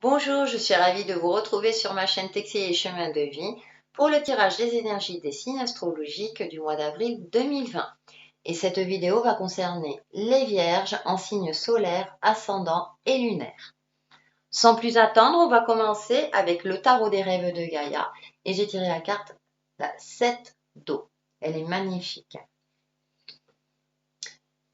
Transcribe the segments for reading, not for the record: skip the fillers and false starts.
Bonjour, je suis ravie de vous retrouver sur ma chaîne Texi et Chemin de Vie pour le tirage des énergies des signes astrologiques du mois d'avril 2020. Et cette vidéo va concerner les vierges en signes solaires, ascendants et lunaires. Sans plus attendre, on va commencer avec le tarot des rêves de Gaïa et j'ai tiré la carte la 7 d'eau. Elle est magnifique.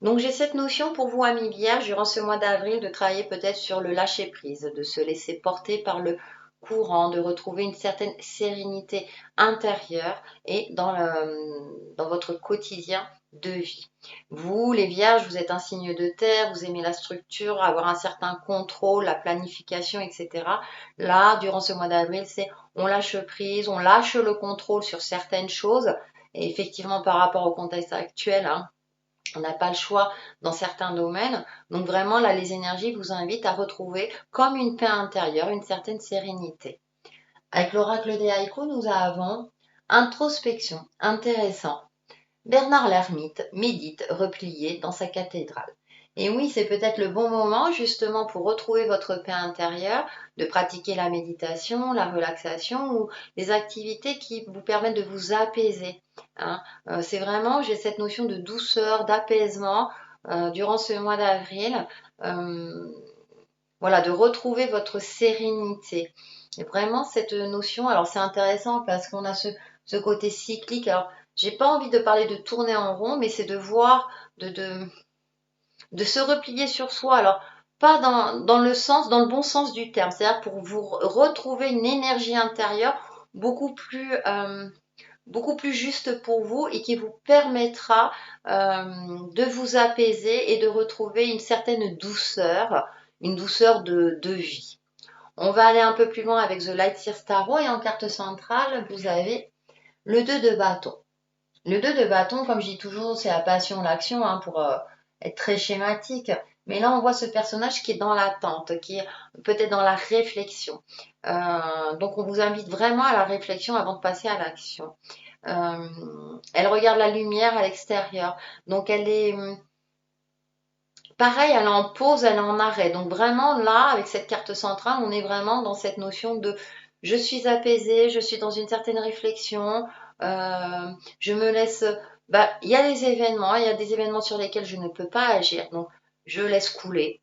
Donc j'ai cette notion pour vous, amis vierges, durant ce mois d'avril, de travailler peut-être sur le lâcher-prise, de se laisser porter par le courant, de retrouver une certaine sérénité intérieure et dans votre quotidien de vie. Vous, les vierges, vous êtes un signe de terre, vous aimez la structure, avoir un certain contrôle, la planification, etc. Là, durant ce mois d'avril, c'est on lâche prise, on lâche le contrôle sur certaines choses. Et effectivement, par rapport au contexte actuel, hein, on n'a pas le choix dans certains domaines. Donc vraiment, là, les énergies vous invitent à retrouver comme une paix intérieure, une certaine sérénité. Avec l'oracle des haïkus, nous avons introspection, intéressant. Bernard l'ermite médite replié dans sa cathédrale. Et oui, c'est peut-être le bon moment justement pour retrouver votre paix intérieure, de pratiquer la méditation, la relaxation ou les activités qui vous permettent de vous apaiser. Hein. C'est vraiment, j'ai cette notion de douceur, d'apaisement durant ce mois d'avril. Voilà, de retrouver votre sérénité. Et vraiment cette notion, alors c'est intéressant parce qu'on a ce côté cyclique. Alors, j'ai pas envie de parler de tourner en rond, mais c'est de voir, de se replier sur soi. Alors, pas dans le bon sens du terme, c'est-à-dire pour vous retrouver une énergie intérieure beaucoup plus juste pour vous et qui vous permettra de vous apaiser et de retrouver une certaine douceur, une douceur de vie. On va aller un peu plus loin avec The Lightyear Tarot et en carte centrale, vous avez le 2 de bâton. Le 2 de bâton, comme je dis toujours, c'est la passion, l'action, hein, pour être très schématique. Mais là, on voit ce personnage qui est dans l'attente, qui est peut-être dans la réflexion. Donc, on vous invite vraiment à la réflexion avant de passer à l'action. Elle regarde la lumière à l'extérieur. Donc, elle est pareil, elle est en pause, elle est en arrêt. Donc, vraiment, là, avec cette carte centrale, on est vraiment dans cette notion de je suis apaisée, je suis dans une certaine réflexion, je me laisse. Bah, il y a des événements sur lesquels je ne peux pas agir. Donc, je laisse couler.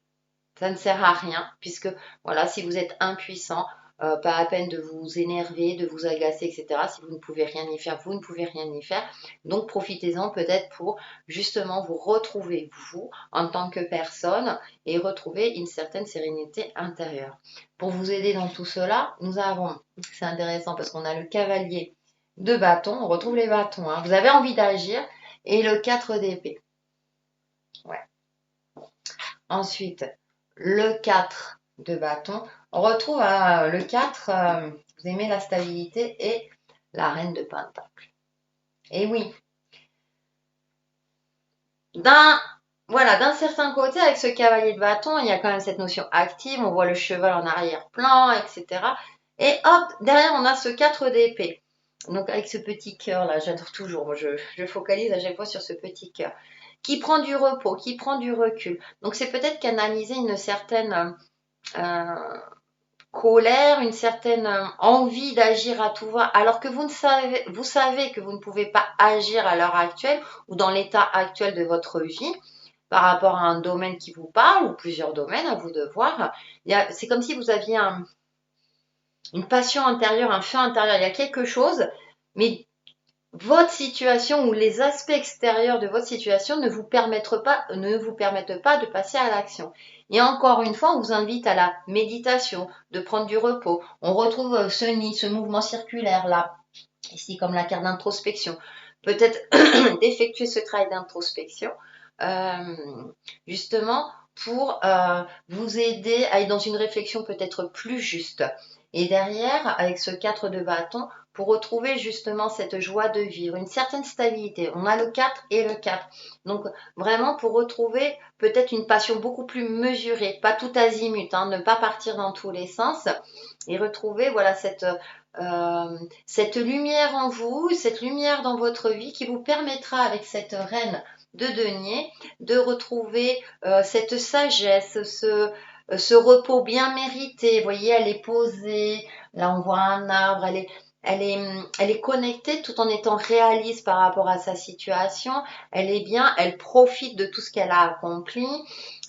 Ça ne sert à rien, puisque voilà, si vous êtes impuissant, pas à peine de vous énerver, de vous agacer, etc. Si vous ne pouvez rien y faire, vous ne pouvez rien y faire. Donc profitez-en peut-être pour justement vous retrouver vous en tant que personne et retrouver une certaine sérénité intérieure. Pour vous aider dans tout cela, nous avons, c'est intéressant parce qu'on a le cavalier de bâton, on retrouve les bâtons, hein. Vous avez envie d'agir, et le 4 d'épée. Ouais. Ensuite, le 4 de bâton. On retrouve le 4, vous aimez la stabilité, et la reine de pentacle. Et oui, d'un certain côté, avec ce cavalier de bâton, il y a quand même cette notion active, on voit le cheval en arrière-plan, etc. Et hop, derrière, on a ce 4 d'épée. Donc avec ce petit cœur là, j'adore toujours, moi je focalise à chaque fois sur ce petit cœur, qui prend du repos, qui prend du recul. Donc c'est peut-être canaliser une certaine colère, une certaine envie d'agir à tout va, alors que vous savez que vous ne pouvez pas agir à l'heure actuelle ou dans l'état actuel de votre vie par rapport à un domaine qui vous parle ou plusieurs domaines à vous de voir. C'est comme si vous aviez une passion intérieure, un feu intérieur. Il y a quelque chose, mais votre situation ou les aspects extérieurs de votre situation ne vous permettent pas de passer à l'action. Et encore une fois, on vous invite à la méditation, de prendre du repos. On retrouve ce nid, ce mouvement circulaire là, ici comme la carte d'introspection. Peut-être d'effectuer ce travail d'introspection, justement pour vous aider à être dans une réflexion peut-être plus juste. Et derrière, avec ce 4 de bâton, pour retrouver justement cette joie de vivre, une certaine stabilité. On a le 4 et le 4. Donc vraiment pour retrouver peut-être une passion beaucoup plus mesurée, pas tout azimut, hein, ne pas partir dans tous les sens et retrouver voilà cette lumière en vous, cette lumière dans votre vie qui vous permettra avec cette reine de denier de retrouver cette sagesse, ce repos bien mérité. Vous voyez, elle est posée. Là, on voit un arbre. Elle est connectée tout en étant réaliste par rapport à sa situation. Elle est bien, elle profite de tout ce qu'elle a accompli.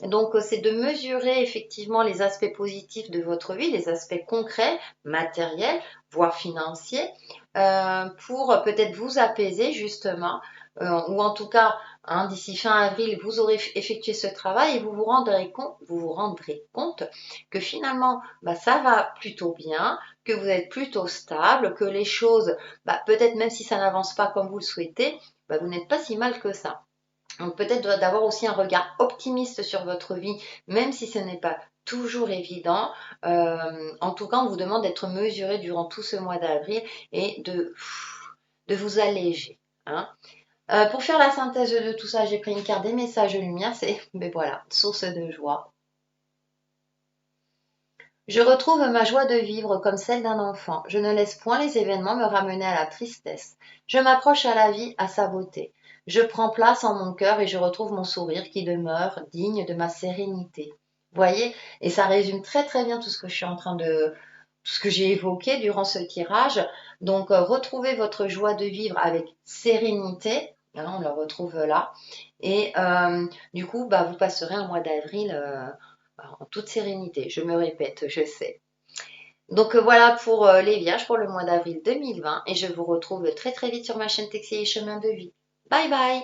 Donc, c'est de mesurer effectivement les aspects positifs de votre vie, les aspects concrets, matériels, voire financiers, pour peut-être vous apaiser justement, ou en tout cas, hein, d'ici fin avril, vous aurez effectué ce travail et vous vous rendrez compte que finalement, bah, ça va plutôt bien, que vous êtes plutôt stable, que les choses, bah, peut-être même si ça n'avance pas comme vous le souhaitez, bah, vous n'êtes pas si mal que ça. Donc peut-être d'avoir aussi un regard optimiste sur votre vie, même si ce n'est pas toujours évident. En tout cas, on vous demande d'être mesuré durant tout ce mois d'avril et de vous alléger, hein. Pour faire la synthèse de tout ça, j'ai pris une carte des messages de lumière, c'est, mais voilà, source de joie. Je retrouve ma joie de vivre comme celle d'un enfant. Je ne laisse point les événements me ramener à la tristesse. Je m'accroche à la vie, à sa beauté. Je prends place en mon cœur et je retrouve mon sourire qui demeure digne de ma sérénité. Vous voyez? Et ça résume très très bien tout ce que je suis en train de, tout ce que j'ai évoqué durant ce tirage. Donc, retrouvez votre joie de vivre avec sérénité. Hein, on le retrouve là. Et du coup, bah, vous passerez un mois d'avril en toute sérénité. Je me répète, je sais. Donc voilà pour les vierges pour le mois d'avril 2020 et je vous retrouve très très vite sur ma chaîne Textile et Chemin de Vie. Bye bye!